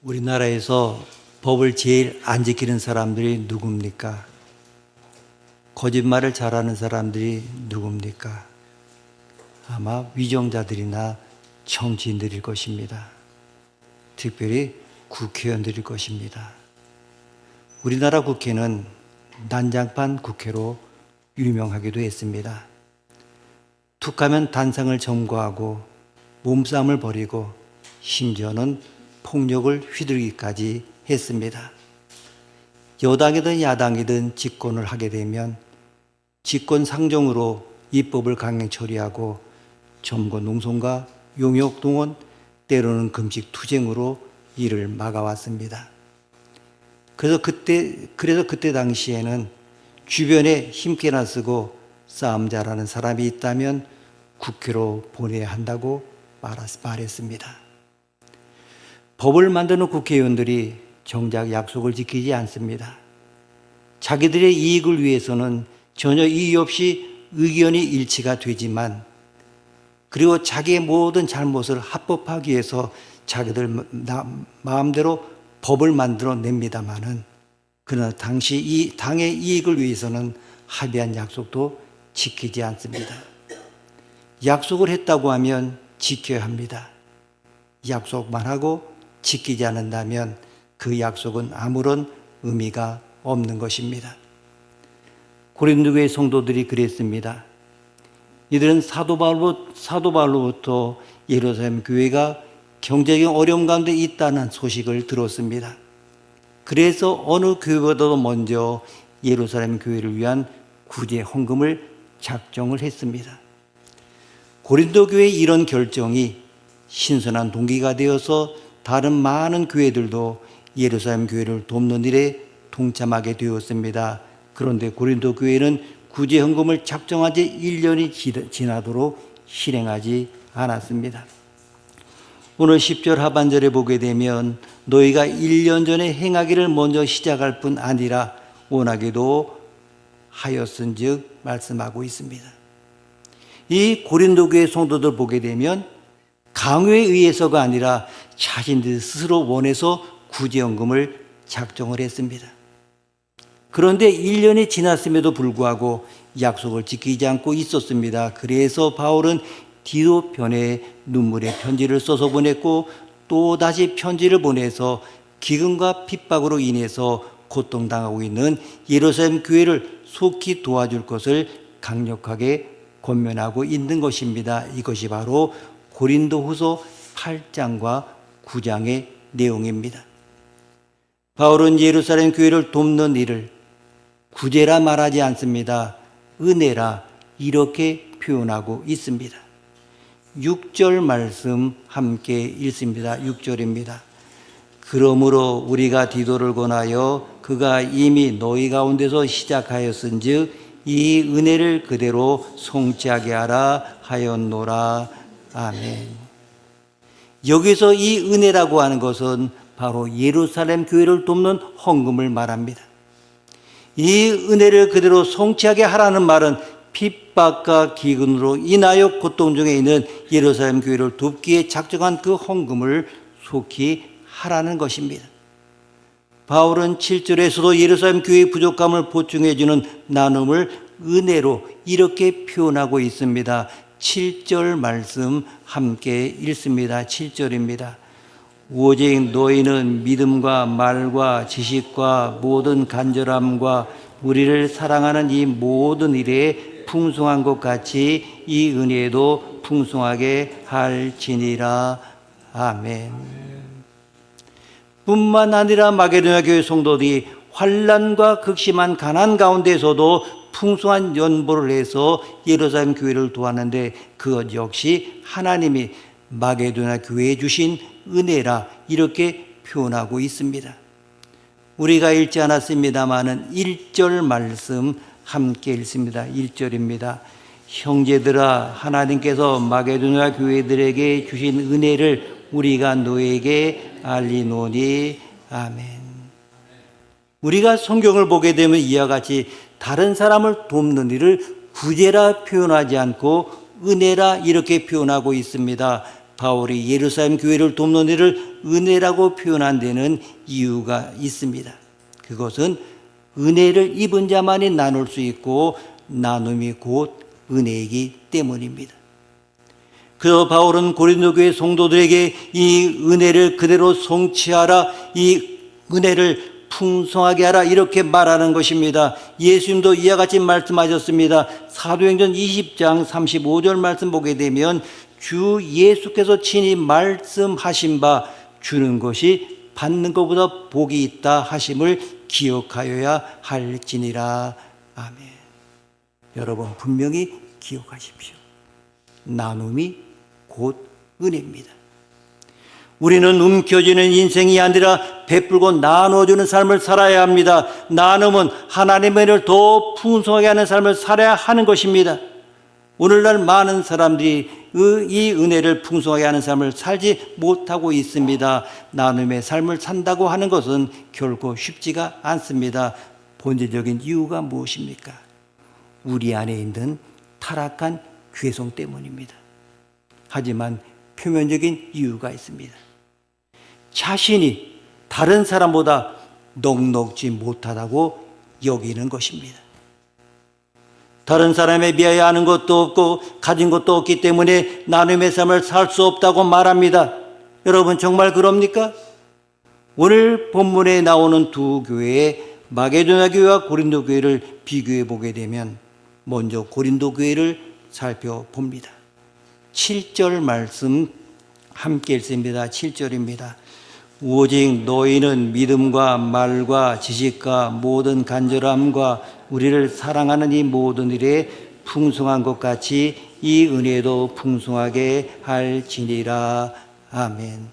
우리나라에서 법을 제일 안 지키는 사람들이 누굽니까? 거짓말을 잘하는 사람들이 누굽니까? 아마 위정자들이나 정치인들일 것입니다. 특별히 국회의원들일 것입니다. 우리나라 국회는 난장판 국회로 유명하기도 했습니다. 툭하면 단상을 점거하고 몸싸움을 벌이고 심지어는 폭력을 휘두르기까지 했습니다. 여당이든 야당이든 집권을 하게 되면 집권 상정으로 입법을 강행 처리하고 점거 농성과 용역 동원, 때로는 금식 투쟁으로 이를 막아왔습니다. 그래서 그때 당시에는 주변에 힘께나 쓰고 싸움 잘하는 사람이 있다면 국회로 보내야 한다고 말했습니다. 법을 만드는 국회의원들이 정작 약속을 지키지 않습니다. 자기들의 이익을 위해서는 전혀 이의 없이 의견이 일치가 되지만, 그리고 자기의 모든 잘못을 합법하기 위해서 자기들 마음대로 법을 만들어 냅니다마는, 그러나 당시 이 당의 이익을 위해서는 합의한 약속도 지키지 않습니다. 약속을 했다고 하면 지켜야 합니다. 약속만 하고 지키지 않는다면 그 약속은 아무런 의미가 없는 것입니다. 고린도교회 성도들이 그랬습니다. 이들은 사도 바울로부터 예루살렘 교회가 경제적인 어려움 가운데 있다는 소식을 들었습니다. 그래서 어느 교회보다도 먼저 예루살렘 교회를 위한 구제 헌금을 작정을 했습니다. 고린도 교회의 이런 결정이 신선한 동기가 되어서 다른 많은 교회들도 예루살렘 교회를 돕는 일에 동참하게 되었습니다. 그런데 고린도 교회는 구제 헌금을 작정한 지 1년이 지나도록 실행하지 않았습니다. 오늘 10절 하반절에 보게 되면 너희가 1년 전에 행하기를 먼저 시작할 뿐 아니라 원하기도 하였은즉 말씀하고 있습니다. 이 고린도 교회 성도들 보게 되면 강요에 의해서가 아니라 자신들 스스로 원해서 구제헌금을 작정을 했습니다. 그런데 1년이 지났음에도 불구하고 약속을 지키지 않고 있었습니다. 그래서 바울은 디도 편에 눈물의 편지를 써서 보냈고, 또 다시 편지를 보내서 기근과 핍박으로 인해서 고통당하고 있는 예루살렘 교회를 속히 도와줄 것을 강력하게 권면하고 있는 것입니다. 이것이 바로 고린도후서 8장과 9장의 내용입니다. 바울은 예루살렘 교회를 돕는 일을 구제라 말하지 않습니다. 은혜라 이렇게 표현하고 있습니다. 6절 말씀 함께 읽습니다. 6절입니다. 그러므로 우리가 디도를 권하여 그가 이미 너희 가운데서 시작하였은즉 이 은혜를 그대로 성취하게 하라 하였노라. 아멘. 여기서 이 은혜라고 하는 것은 바로 예루살렘 교회를 돕는 헌금을 말합니다. 이 은혜를 그대로 성취하게 하라는 말은 핍박과 기근으로 인하여 고통 중에 있는 예루살렘 교회를 돕기에 작정한 그 헌금을 속히 하라는 것입니다. 바울은 7절에서도 예루살렘 교회의 부족함을 보충해주는 나눔을 은혜로 이렇게 표현하고 있습니다. 7절 말씀 함께 읽습니다. 7절입니다. 오직 너희는 믿음과 말과 지식과 모든 간절함과 우리를 사랑하는 이 모든 일에 풍성한 것 같이 이 은혜도 풍성하게 할지니라. 아멘. 뿐만 아니라 마게도냐 교회 성도들이 환난과 극심한 가난 가운데서도 풍성한 연보를 해서 예루살렘 교회를 도왔는데, 그것 역시 하나님이 마게도냐 교회에 주신 은혜라 이렇게 표현하고 있습니다. 우리가 읽지 않았습니다마는 1절 말씀 함께 읽습니다. 1절입니다. 형제들아, 하나님께서 마게도냐 교회들에게 주신 은혜를 우리가 너에게 알리노니. 아멘. 우리가 성경을 보게 되면 이와 같이 다른 사람을 돕는 일을 구제라 표현하지 않고 은혜라 이렇게 표현하고 있습니다. 바울이 예루살렘 교회를 돕는 일을 은혜라고 표현한 데는 이유가 있습니다. 그것은 은혜를 입은 자만이 나눌 수 있고 나눔이 곧 은혜이기 때문입니다. 그래서 바울은 고린도 교회 성도들에게 이 은혜를 그대로 성취하라, 이 은혜를 풍성하게 하라, 이렇게 말하는 것입니다. 예수님도 이와 같이 말씀하셨습니다. 사도행전 20장 35절 말씀 보게 되면 주 예수께서 친히 말씀하신 바 주는 것이 받는 것보다 복이 있다 하심을 기억하여야 할지니라. 아멘. 여러분 분명히 기억하십시오. 나눔이 곧 은혜입니다. 우리는 움켜쥐는 인생이 아니라 베풀고 나눠주는 삶을 살아야 합니다. 나눔은 하나님의 은혜를 더 풍성하게 하는 삶을 살아야 하는 것입니다. 오늘날 많은 사람들이 이 은혜를 풍성하게 하는 삶을 살지 못하고 있습니다. 나눔의 삶을 산다고 하는 것은 결코 쉽지가 않습니다. 본질적인 이유가 무엇입니까? 우리 안에 있는 타락한 죄성 때문입니다. 하지만 표면적인 이유가 있습니다. 자신이 다른 사람보다 넉넉지 못하다고 여기는 것입니다. 다른 사람에 비하여 아는 것도 없고 가진 것도 없기 때문에 나눔의 삶을 살 수 없다고 말합니다. 여러분 정말 그럽니까? 오늘 본문에 나오는 두 교회의 마게도냐 교회와 고린도 교회를 비교해 보게 되면 먼저 고린도 교회를 살펴봅니다. 7절 말씀 함께 읽습니다. 7절입니다. 오직 너희는 믿음과 말과 지식과 모든 간절함과 우리를 사랑하는 이 모든 일에 풍성한 것 같이 이 은혜도 풍성하게 할지니라. 아멘.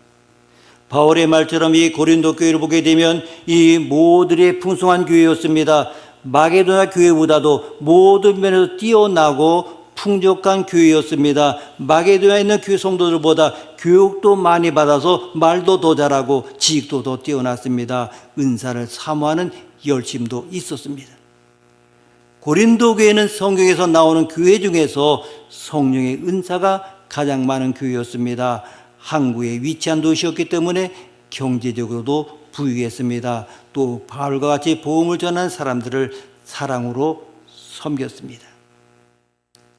바울의 말처럼 이 고린도 교회를 보게 되면 이 모두의 풍성한 교회였습니다. 마게도냐 교회보다도 모든 면에서 뛰어나고 풍족한 교회였습니다. 마게도냐에 있는 교회 성도들보다 교육도 많이 받아서 말도 더 잘하고 지식도 더 뛰어났습니다. 은사를 사모하는 열심도 있었습니다. 고린도 교회는 성경에서 나오는 교회 중에서 성령의 은사가 가장 많은 교회였습니다. 항구에 위치한 도시였기 때문에 경제적으로도 부유했습니다. 또 바울과 같이 복음을 전하는 사람들을 사랑으로 섬겼습니다.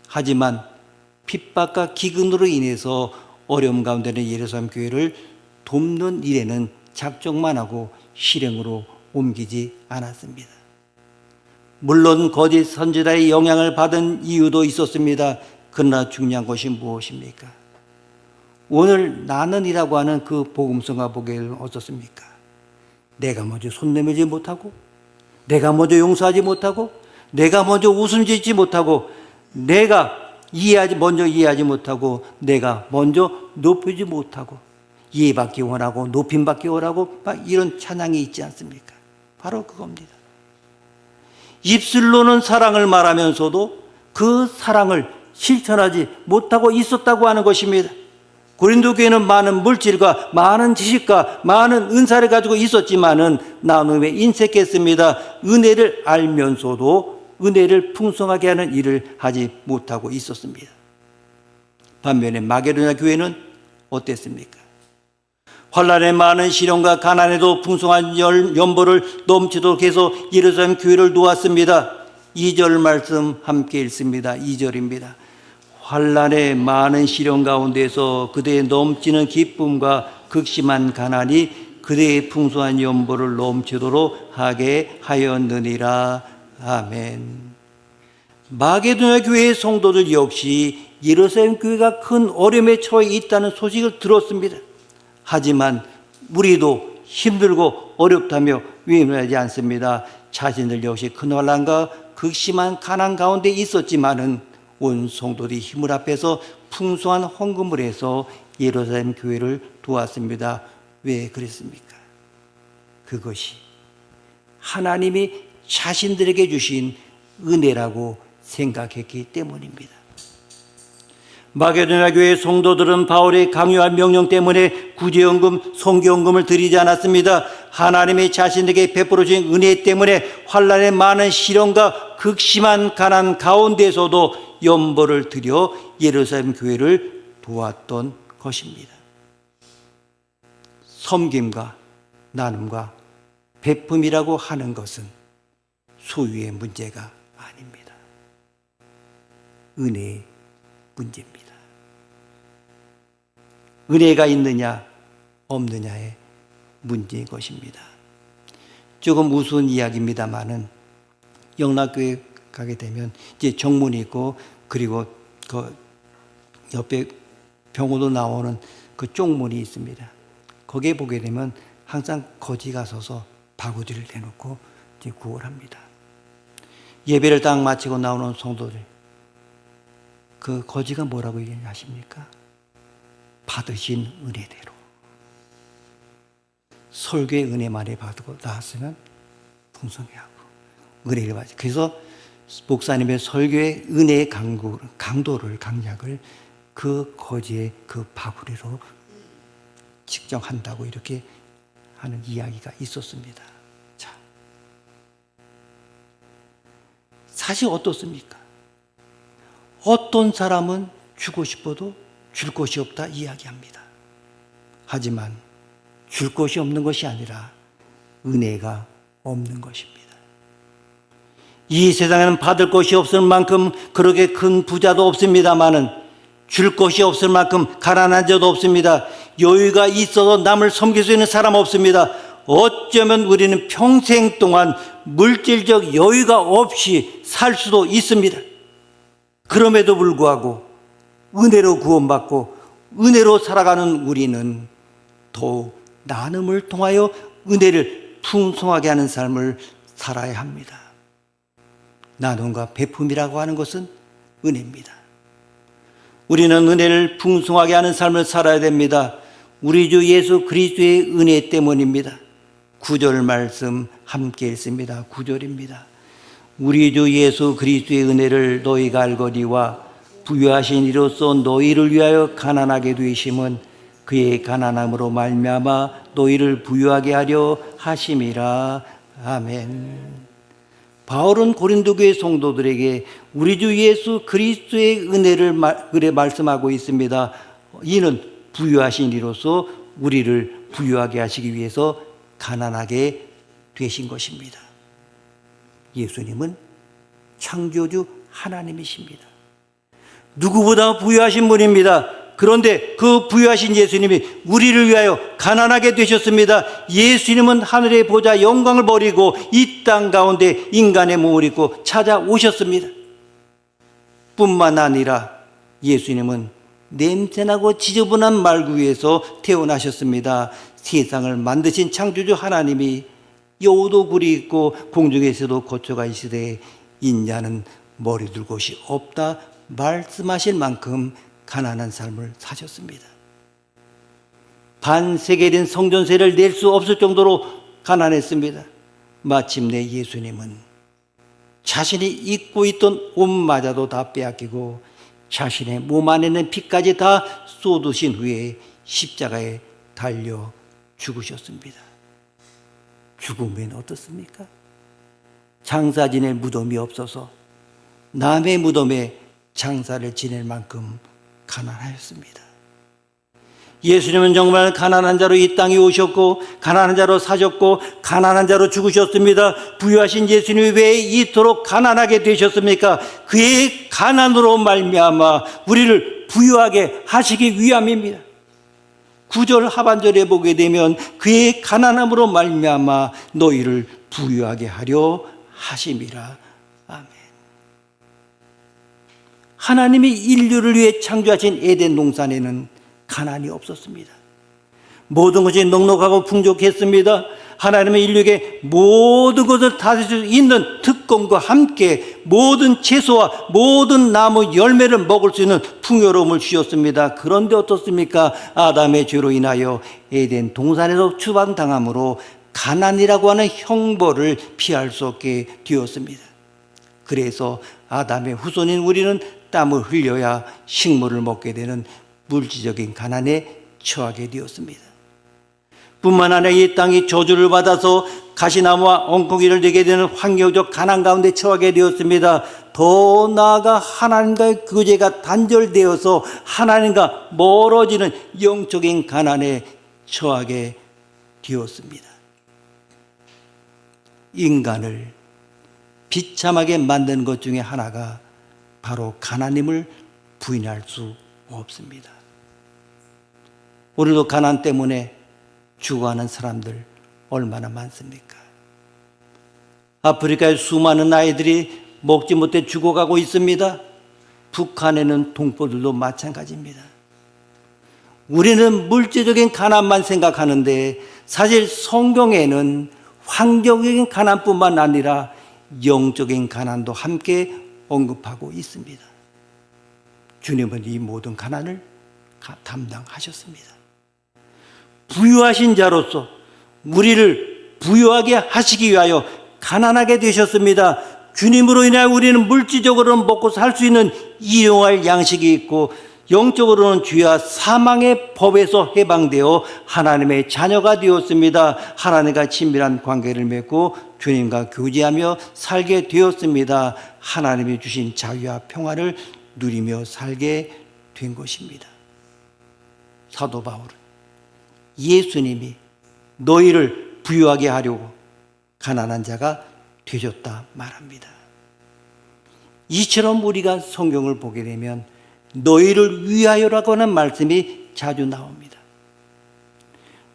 하지만 핍박과 기근으로 인해서 어려움 가운데 있는 예루살렘 교회를 돕는 일에는 작정만 하고 실행으로 옮기지 않았습니다. 물론 거짓 선지자의 영향을 받은 이유도 있었습니다. 그러나 중요한 것이 무엇입니까? 오늘 나는이라고 하는 그 복음성과 보기에는 어떻습니까? 내가 먼저 손 내밀지 못하고, 내가 먼저 용서하지 못하고, 내가 먼저 웃음 짓지 못하고, 내가 먼저 이해하지 못하고, 내가 먼저 높이지 못하고, 이해받기 원하고 높임받기 원하고 막 이런 찬양이 있지 않습니까? 바로 그겁니다. 입술로는 사랑을 말하면서도 그 사랑을 실천하지 못하고 있었다고 하는 것입니다. 고린도 교회는 많은 물질과 많은 지식과 많은 은사를 가지고 있었지만은 나눔에 인색했습니다. 은혜를 알면서도 은혜를 풍성하게 하는 일을 하지 못하고 있었습니다. 반면에 마게도냐 교회는 어땠습니까? 환난에 많은 시련과 가난에도 풍성한 연보를 넘치도록 해서 예루살렘 교회를 도왔습니다. 2절 말씀 함께 읽습니다. 2절입니다. 환난에 많은 시련 가운데서 그대의 넘치는 기쁨과 극심한 가난이 그대의 풍성한 연보를 넘치도록 하게 하였느니라. 아멘. 마게도냐 교회의 성도들 역시 예루살렘 교회가 큰 어려움에 처해 있다는 소식을 들었습니다. 하지만 우리도 힘들고 어렵다며 외면하지 않습니다. 자신들 역시 큰 환난과 극심한 가난 가운데 있었지만은 온 성도들이 힘을 합해서 풍성한 헌금을 해서 예루살렘 교회를 도왔습니다. 왜 그랬습니까? 그것이 하나님이 자신들에게 주신 은혜라고 생각했기 때문입니다. 마게도냐 교회 성도들은 바울의 강요한 명령 때문에 구제연금, 선교연금을 드리지 않았습니다. 하나님이 자신에게 베풀어 주신 은혜 때문에 환난의 많은 시련과 극심한 가난 가운데서도 연보를 드려 예루살렘 교회를 도왔던 것입니다. 섬김과 나눔과 베품이라고 하는 것은 소유의 문제가 아닙니다. 은혜의 문제입니다. 은혜가 있느냐 없느냐의 문제인 것입니다. 조금 우스운 이야기입니다만은 영락교회 가게 되면 이제 정문이 있고 그리고 그 옆에 병원으로 나오는 그 쪽문이 있습니다. 거기에 보게 되면 항상 거지가 서서 바구지를 대놓고 이제 구걸 합니다. 예배를 딱 마치고 나오는 성도들, 그 거지가 뭐라고 얘기하십니까? 받으신 은혜대로. 설교의 은혜만이 받고 나왔으면 풍성해하고 은혜를 받지. 그래서 목사님의 설교의 은혜의 강도를 강약을 그 거지의 그 바구리로 측정한다고 이렇게 하는 이야기가 있었습니다. 자, 사실 어떻습니까? 어떤 사람은 주고 싶어도 줄 것이 없다 이야기합니다. 하지만 줄 것이 없는 것이 아니라 은혜가 없는 것입니다. 이 세상에는 받을 것이 없을 만큼 그렇게 큰 부자도 없습니다마는 줄 것이 없을 만큼 가난한 자도 없습니다. 여유가 있어서 남을 섬길 수 있는 사람 없습니다. 어쩌면 우리는 평생 동안 물질적 여유가 없이 살 수도 있습니다. 그럼에도 불구하고 은혜로 구원받고 은혜로 살아가는 우리는 더욱 나눔을 통하여 은혜를 풍성하게 하는 삶을 살아야 합니다. 나눔과 베품이라고 하는 것은 은혜입니다. 우리는 은혜를 풍성하게 하는 삶을 살아야 됩니다. 우리 주 예수 그리스도의 은혜 때문입니다. 9절 말씀 함께 읽습니다. 9절입니다. 우리 주 예수 그리스도의 은혜를 너희가 알거니와 부유하신 이로써 너희를 위하여 가난하게 되심은 그의 가난함으로 말미암아 너희를 부유하게 하려 하심이라. 아멘. 바울은 고린도 교회 성도들에게 우리 주 예수 그리스도의 은혜를 말씀하고 있습니다. 이는 부유하신 이로써 우리를 부유하게 하시기 위해서 가난하게 되신 것입니다. 예수님은 창조주 하나님이십니다. 누구보다 부유하신 분입니다. 그런데 그 부유하신 예수님이 우리를 위하여 가난하게 되셨습니다. 예수님은 하늘의 보좌 영광을 버리고 이 땅 가운데 인간의 몸을 입고 찾아오셨습니다. 뿐만 아니라 예수님은 냄새나고 지저분한 말구 위에서 태어나셨습니다. 세상을 만드신 창조주 하나님이 여우도 굴이 있고 공중에서도 거처가 있으되 인자는 머리 둘 곳이 없다 말씀하실 만큼 가난한 삶을 사셨습니다. 반세계된 성전세를 낼 수 없을 정도로 가난했습니다. 마침내 예수님은 자신이 입고 있던 옷마저도 다 빼앗기고 자신의 몸 안에는 피까지 다 쏟으신 후에 십자가에 달려 죽으셨습니다. 죽으면 어떻습니까? 장사 지낼 무덤이 없어서 남의 무덤에 장사를 지낼 만큼 가난하였습니다. 예수님은 정말 가난한 자로 이 땅에 오셨고 가난한 자로 사셨고 가난한 자로 죽으셨습니다. 부유하신 예수님이 왜 이토록 가난하게 되셨습니까? 그의 가난으로 말미암아 우리를 부유하게 하시기 위함입니다. 9절 하반절에 보게 되면 그의 가난함으로 말미암아 너희를 부유하게 하려 하심이라. 아멘. 하나님이 인류를 위해 창조하신 에덴 동산에는 가난이 없었습니다. 모든 것이 넉넉하고 풍족했습니다. 하나님은 인류에게 모든 것을 다스릴 수 있는 특권과 함께 모든 채소와 모든 나무 열매를 먹을 수 있는 풍요로움을 주셨습니다. 그런데 어떻습니까? 아담의 죄로 인하여 에덴 동산에서 추방당함으로 가난이라고 하는 형벌을 피할 수 없게 되었습니다. 그래서 아담의 후손인 우리는 땀을 흘려야 식물을 먹게 되는 물질적인 가난에 처하게 되었습니다. 뿐만 아니라 이 땅이 저주를 받아서 가시나무와 엉겅퀴를 되게 되는 환경적 가난 가운데 처하게 되었습니다. 더 나아가 하나님과의 교제가 단절되어서 하나님과 멀어지는 영적인 가난에 처하게 되었습니다. 인간을 비참하게 만든 것 중에 하나가 바로 하나님을 부인할 수 없습니다. 오늘도 가난 때문에 죽어가는 사람들 얼마나 많습니까? 아프리카의 수많은 아이들이 먹지 못해 죽어가고 있습니다. 북한에는 동포들도 마찬가지입니다. 우리는 물질적인 가난만 생각하는데 사실 성경에는 환경적인 가난뿐만 아니라 영적인 가난도 함께 언급하고 있습니다. 주님은 이 모든 가난을 담당하셨습니다. 부유하신 자로서 우리를 부유하게 하시기 위하여 가난하게 되셨습니다. 주님으로 인하여 우리는 물질적으로는 먹고 살 수 있는 일용할 양식이 있고 영적으로는 죄와 사망의 법에서 해방되어 하나님의 자녀가 되었습니다. 하나님과 친밀한 관계를 맺고 주님과 교제하며 살게 되었습니다. 하나님이 주신 자유와 평화를 누리며 살게 된 것입니다. 사도 바울은 예수님이 너희를 부유하게 하려고 가난한 자가 되셨다 말합니다. 이처럼 우리가 성경을 보게 되면 너희를 위하여라고 하는 말씀이 자주 나옵니다.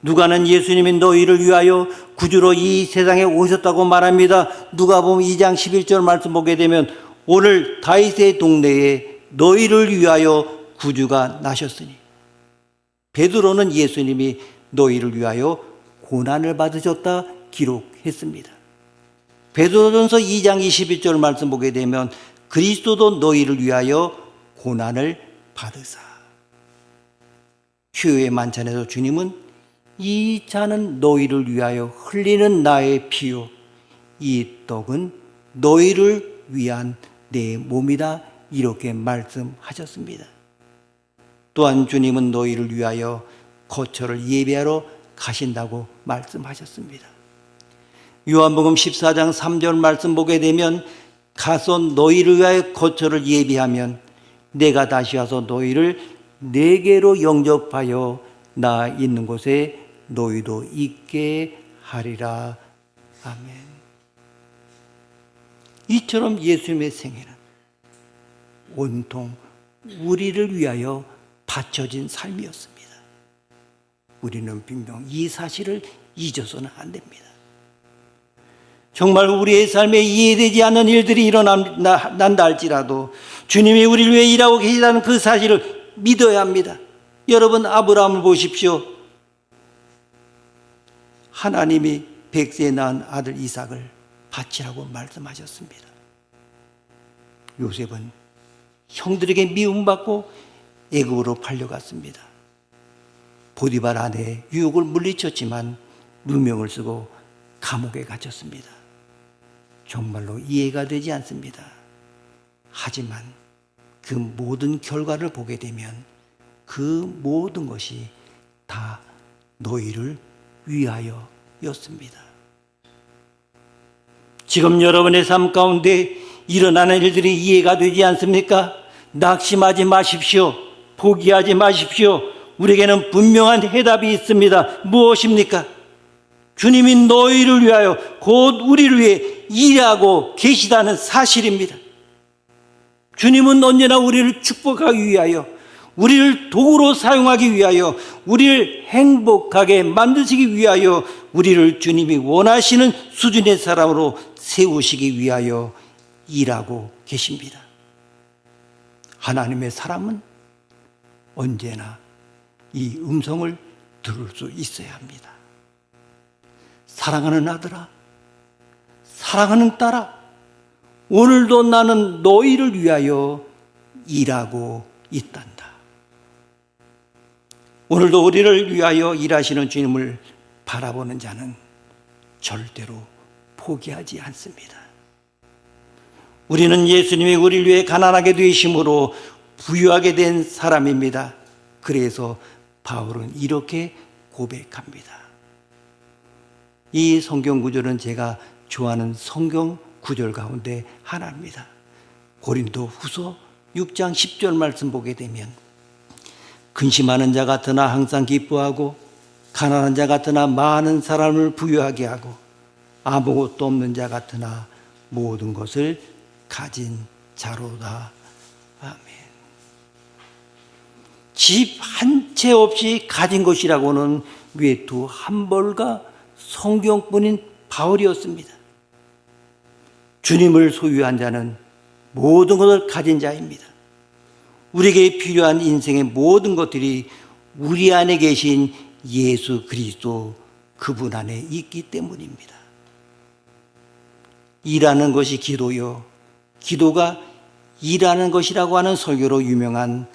누가는 예수님이 너희를 위하여 구주로 이 세상에 오셨다고 말합니다. 누가복음 2장 11절 말씀 보게 되면 오늘 다윗의 동네에 너희를 위하여 구주가 나셨으니, 베드로는 예수님이 너희를 위하여 고난을 받으셨다 기록했습니다. 베드로전서 2장 21절 말씀 보게 되면 그리스도도 너희를 위하여 고난을 받으사. 휴의 만찬에서 주님은 이 잔은 너희를 위하여 흘리는 나의 피요 이 떡은 너희를 위한 내 몸이다 이렇게 말씀하셨습니다. 또한 주님은 너희를 위하여 거처를 예비하러 가신다고 말씀하셨습니다. 요한복음 14장 3절 말씀 보게 되면 가서 너희를 위하여 거처를 예비하면 내가 다시 와서 너희를 내게로 영접하여 나 있는 곳에 너희도 있게 하리라. 아멘. 이처럼 예수님의 생애는 온통 우리를 위하여 바쳐진 삶이었습니다. 우리는 분명 이 사실을 잊어서는 안 됩니다. 정말 우리의 삶에 이해되지 않는 일들이 일어난다 할지라도 주님이 우리를 위해 일하고 계시다는 그 사실을 믿어야 합니다. 여러분, 아브라함을 보십시오. 하나님이 100세에 낳은 아들 이삭을 바치라고 말씀하셨습니다. 요셉은 형들에게 미움받고 애굽으로 팔려갔습니다. 보디발 아내의 유혹을 물리쳤지만 누명을 쓰고 감옥에 갇혔습니다. 정말로 이해가 되지 않습니다. 하지만 그 모든 결과를 보게 되면 그 모든 것이 다 너희를 위하여였습니다. 지금 여러분의 삶 가운데 일어나는 일들이 이해가 되지 않습니까? 낙심하지 마십시오. 포기하지 마십시오. 우리에게는 분명한 해답이 있습니다. 무엇입니까? 주님이 너희를 위하여 곧 우리를 위해 일하고 계시다는 사실입니다. 주님은 언제나 우리를 축복하기 위하여, 우리를 도구로 사용하기 위하여, 우리를 행복하게 만드시기 위하여, 우리를 주님이 원하시는 수준의 사람으로 세우시기 위하여 일하고 계십니다. 하나님의 사람은 언제나 이 음성을 들을 수 있어야 합니다. 사랑하는 아들아, 사랑하는 딸아, 오늘도 나는 너희를 위하여 일하고 있단다. 오늘도 우리를 위하여 일하시는 주님을 바라보는 자는 절대로 포기하지 않습니다. 우리는 예수님이 우리를 위해 가난하게 되심으로 부유하게 된 사람입니다. 그래서 바울은 이렇게 고백합니다. 이 성경 구절은 제가 좋아하는 성경 구절 가운데 하나입니다. 고린도 후서 6장 10절 말씀 보게 되면 근심하는 자 같으나 항상 기뻐하고 가난한 자 같으나 많은 사람을 부유하게 하고 아무것도 없는 자 같으나 모든 것을 가진 자로다. 아멘. 집 한 채 없이 가진 것이라고는 외투 한 벌과 성경뿐인 바울이었습니다. 주님을 소유한 자는 모든 것을 가진 자입니다. 우리에게 필요한 인생의 모든 것들이 우리 안에 계신 예수 그리스도 그분 안에 있기 때문입니다. 일하는 것이 기도요, 기도가 일하는 것이라고 하는 설교로 유명한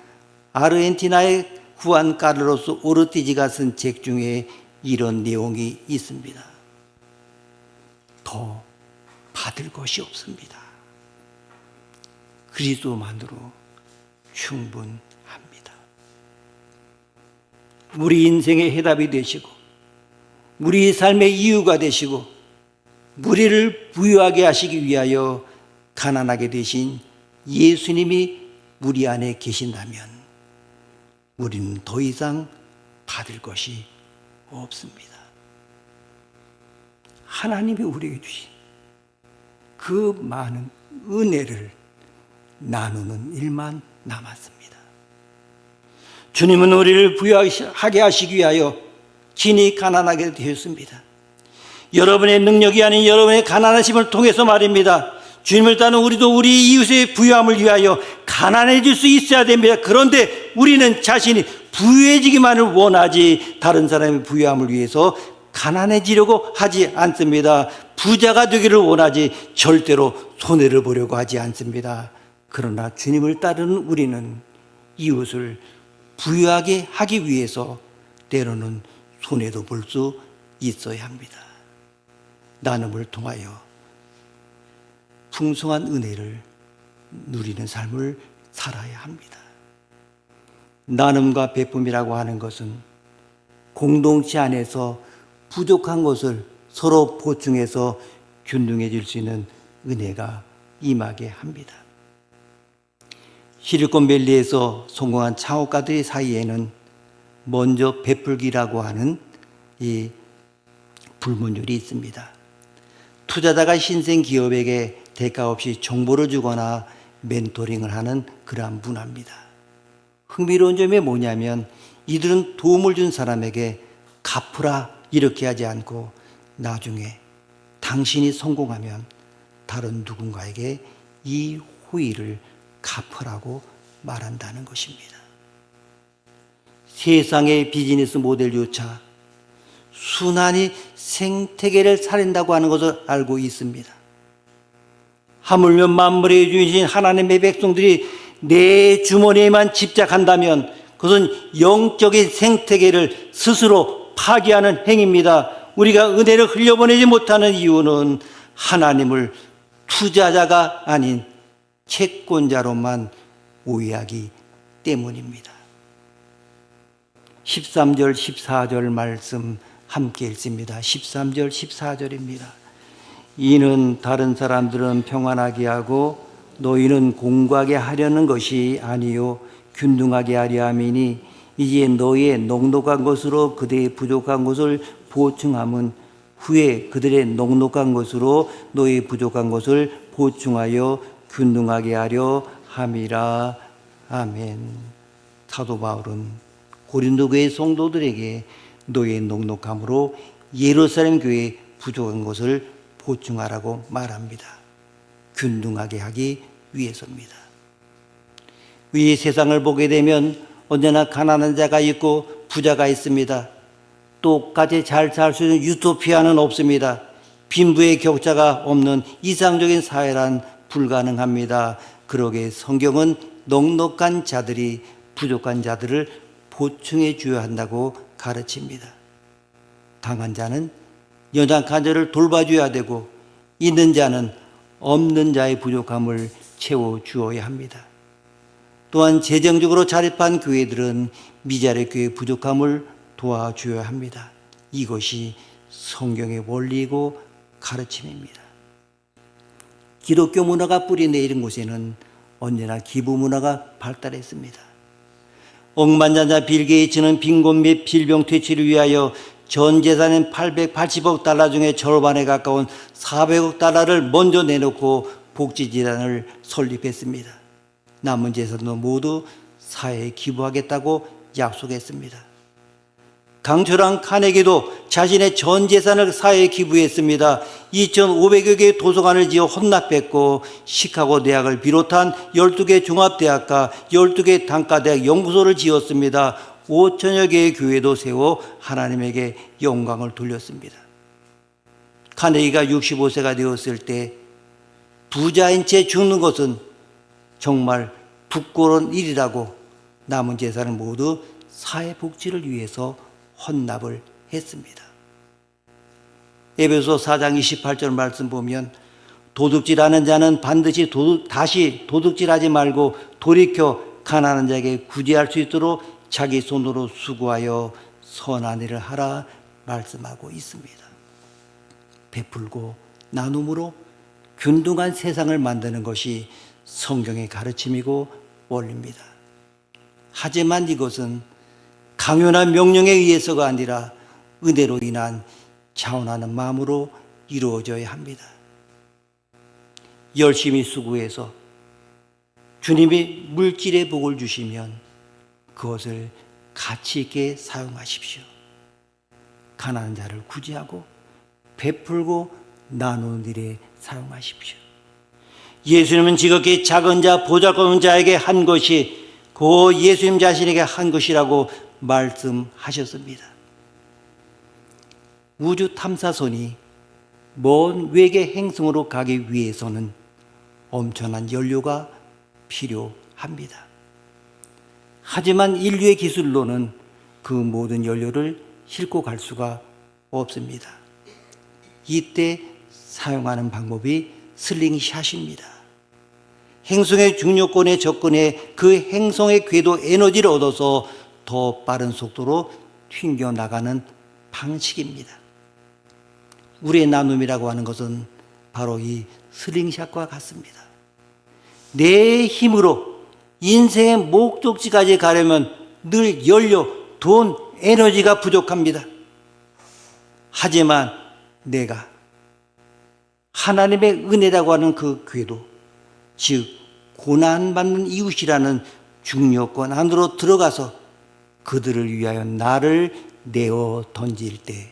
아르헨티나의 후안 카를로스 오르티지가 쓴 책 중에 이런 내용이 있습니다. 더 받을 것이 없습니다. 그리스도만으로 충분합니다. 우리 인생의 해답이 되시고 우리 삶의 이유가 되시고 우리를 부유하게 하시기 위하여 가난하게 되신 예수님이 우리 안에 계신다면 우리는 더 이상 받을 것이 없습니다. 하나님이 우리에게 주신 그 많은 은혜를 나누는 일만 남았습니다. 주님은 우리를 부유하게 하시기 위하여 진히 가난하게 되었습니다. 여러분의 능력이 아닌 여러분의 가난하심을 통해서 말입니다. 주님을 따르는 우리도 우리 이웃의 부유함을 위하여 가난해질 수 있어야 됩니다. 그런데 우리는 자신이 부유해지기만을 원하지 다른 사람의 부유함을 위해서 가난해지려고 하지 않습니다. 부자가 되기를 원하지 절대로 손해를 보려고 하지 않습니다. 그러나 주님을 따르는 우리는 이웃을 부유하게 하기 위해서 때로는 손해도 볼 수 있어야 합니다. 나눔을 통하여 풍성한 은혜를 누리는 삶을 살아야 합니다. 나눔과 베품이라고 하는 것은 공동체 안에서 부족한 것을 서로 보충해서 균등해질 수 있는 은혜가 임하게 합니다. 실리콘밸리에서 성공한 창업가들 사이에는 먼저 베풀기라고 하는 이 불문율이 있습니다. 투자자가 신생 기업에게 대가 없이 정보를 주거나 멘토링을 하는 그러한 문화입니다. 흥미로운 점이 뭐냐면 이들은 도움을 준 사람에게 갚으라 이렇게 하지 않고 나중에 당신이 성공하면 다른 누군가에게 이 호의를 갚으라고 말한다는 것입니다. 세상의 비즈니스 모델조차 순환이 생태계를 살린다고 하는 것을 알고 있습니다. 하물며 만물의 주인이신 하나님의 백성들이 내 주머니에만 집착한다면 그것은 영적인 생태계를 스스로 파괴하는 행위입니다. 우리가 은혜를 흘려보내지 못하는 이유는 하나님을 투자자가 아닌 채권자로만 오해하기 때문입니다. 13절, 14절 말씀 함께 읽습니다. 13절, 14절입니다. 이는 다른 사람들은 평안하게 하고 너희는 공고하게 하려는 것이 아니요 균등하게 하려 함이니 이제 너희의 넉넉한 것으로 그들의 부족한 것을 보충함은 후에 그들의 넉넉한 것으로 너희의 부족한 것을 보충하여 균등하게 하려 함이라. 아멘. 사도 바울은 고린도 교회 성도들에게 너희의 넉넉함으로 예루살렘 교회의 부족한 것을 보충하라고 말합니다. 균등하게 하기 위해서입니다. 이 세상을 보게 되면 언제나 가난한 자가 있고 부자가 있습니다. 똑같이 잘 살 수 있는 유토피아는 없습니다. 빈부의 격차가 없는 이상적인 사회란 불가능합니다. 그러기에 성경은 넉넉한 자들이 부족한 자들을 보충해 줘야 한다고 가르칩니다. 강한 자는 연약한 자를 돌봐줘야 되고 있는 자는 없는 자의 부족함을 채워주어야 합니다. 또한 재정적으로 자립한 교회들은 미자립 교회의 부족함을 도와줘야 합니다. 이것이 성경의 원리이고 가르침입니다. 기독교 문화가 뿌리 내린 곳에는 언제나 기부 문화가 발달했습니다. 억만장자 빌 게이츠는 빈곤 및 질병 퇴치를 위하여 전 재산인 880억 달러 중에 절반에 가까운 400억 달러를 먼저 내놓고 복지재단을 설립했습니다. 남은 재산도 모두 사회에 기부하겠다고 약속했습니다. 강철한 카네기도 자신의 전 재산을 사회에 기부했습니다. 2,500여 개의 도서관을 지어 헌납했고 시카고 대학을 비롯한 12개 종합대학과 12개 단과대학 연구소를 지었습니다. 5천여 개의 교회도 세워 하나님에게 영광을 돌렸습니다. 카네기가 65세가 되었을 때 부자인 채 죽는 것은 정말 부끄러운 일이라고 남은 재산을 모두 사회복지를 위해서 헌납을 했습니다. 에베소 4장 28절 말씀 보면 도둑질하는 자는 반드시 다시 도둑질하지 말고 돌이켜 가난한 자에게 구제할 수 있도록 자기 손으로 수고하여 선한 일을 하라 말씀하고 있습니다. 베풀고 나눔으로 균등한 세상을 만드는 것이 성경의 가르침이고 원리입니다. 하지만 이것은 강요나 명령에 의해서가 아니라 은혜로 인한 자원하는 마음으로 이루어져야 합니다. 열심히 수고해서 주님이 물질의 복을 주시면 그것을 가치 있게 사용하십시오. 가난한 자를 구제하고 베풀고 나누는 일에 사용하십시오. 예수님은 지극히 작은 자, 보잘것없는 자에게 한 것이 그 예수님 자신에게 한 것이라고 말씀하셨습니다. 우주 탐사선이 먼 외계 행성으로 가기 위해서는 엄청난 연료가 필요합니다. 하지만 인류의 기술로는 그 모든 연료를 싣고 갈 수가 없습니다. 이때 사용하는 방법이 슬링샷입니다. 행성의 중력권에 접근해 그 행성의 궤도 에너지를 얻어서 더 빠른 속도로 튕겨나가는 방식입니다. 우리의 나눔이라고 하는 것은 바로 이 슬링샷과 같습니다. 내 힘으로 인생의 목적지까지 가려면 늘 연료, 돈, 에너지가 부족합니다. 하지만 내가 하나님의 은혜라고 하는 그 궤도, 즉 고난받는 이웃이라는 중력권 안으로 들어가서 그들을 위하여 나를 내어 던질 때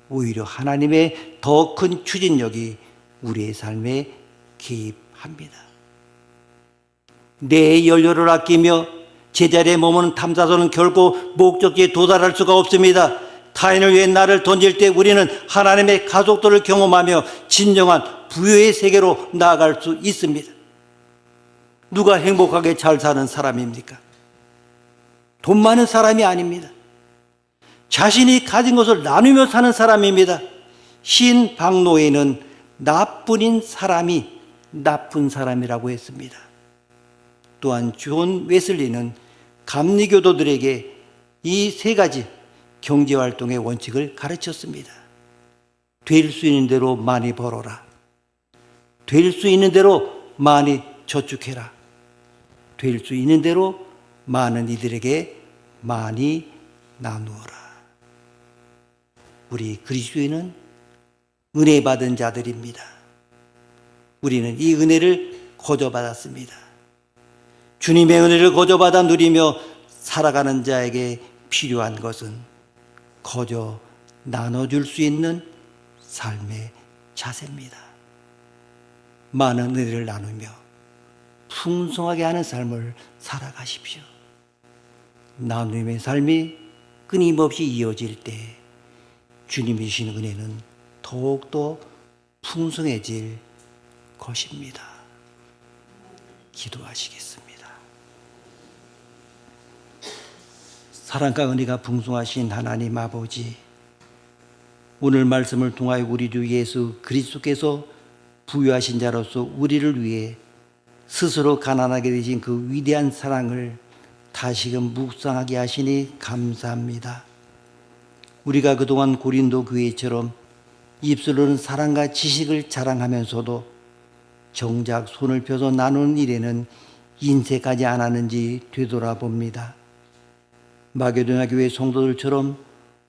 오히려 하나님의 더 큰 추진력이 우리의 삶에 개입합니다. 내 연료를 아끼며 제자리에 머무는 탐사선은 결코 목적지에 도달할 수가 없습니다. 타인을 위해 나를 던질 때 우리는 하나님의 가속도를 경험하며 진정한 부여의 세계로 나아갈 수 있습니다. 누가 행복하게 잘 사는 사람입니까? 돈 많은 사람이 아닙니다. 자신이 가진 것을 나누며 사는 사람입니다. 시인 박노해는 나뿐인 사람이 나쁜 사람이라고 했습니다. 또한 존 웨슬리는 감리교도들에게 이 세 가지 경제활동의 원칙을 가르쳤습니다. 될 수 있는 대로 많이 벌어라. 될 수 있는 대로 많이 저축해라. 될 수 있는 대로 많은 이들에게 많이 나누어라. 우리 그리스도인은 은혜 받은 자들입니다. 우리는 이 은혜를 거저받았습니다. 주님의 은혜를 거저받아 누리며 살아가는 자에게 필요한 것은 거저 나눠줄 수 있는 삶의 자세입니다. 많은 은혜를 나누며 풍성하게 하는 삶을 살아가십시오. 나눔의 삶이 끊임없이 이어질 때 주님이 주시는 은혜는 더욱더 풍성해질 것입니다. 기도하시겠습니다. 사랑과 은혜가 풍성하신 하나님 아버지, 오늘 말씀을 통하여 우리 주 예수 그리스도께서 부유하신 자로서 우리를 위해 스스로 가난하게 되신 그 위대한 사랑을 다시금 묵상하게 하시니 감사합니다. 우리가 그동안 고린도 교회처럼 입술로는 사랑과 지식을 자랑하면서도 정작 손을 펴서 나누는 일에는 인색하지 않았는지 되돌아봅니다. 마게도냐 교회 성도들처럼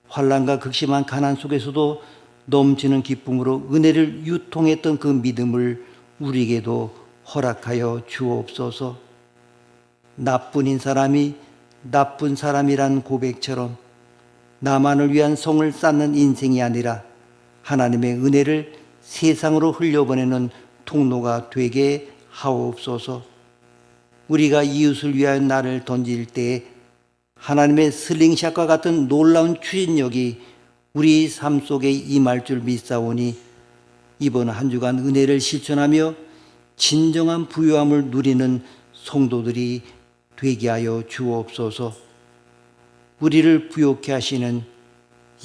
환난과 극심한 가난 속에서도 넘치는 기쁨으로 은혜를 유통했던 그 믿음을 우리에게도 허락하여 주옵소서. 나뿐인 사람이 나쁜 사람이란 고백처럼 나만을 위한 성을 쌓는 인생이 아니라 하나님의 은혜를 세상으로 흘려보내는 통로가 되게 하옵소서. 우리가 이웃을 위하여 나를 던질 때 하나님의 슬링샷과 같은 놀라운 추진력이 우리 삶 속에 임할 줄 믿사오니 이번 한 주간 은혜를 실천하며 진정한 부유함을 누리는 성도들이 되게 하여 주옵소서. 우리를 부욕케 하시는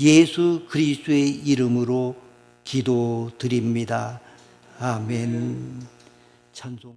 예수 그리스도의 이름으로 기도드립니다. 아멘. 찬송.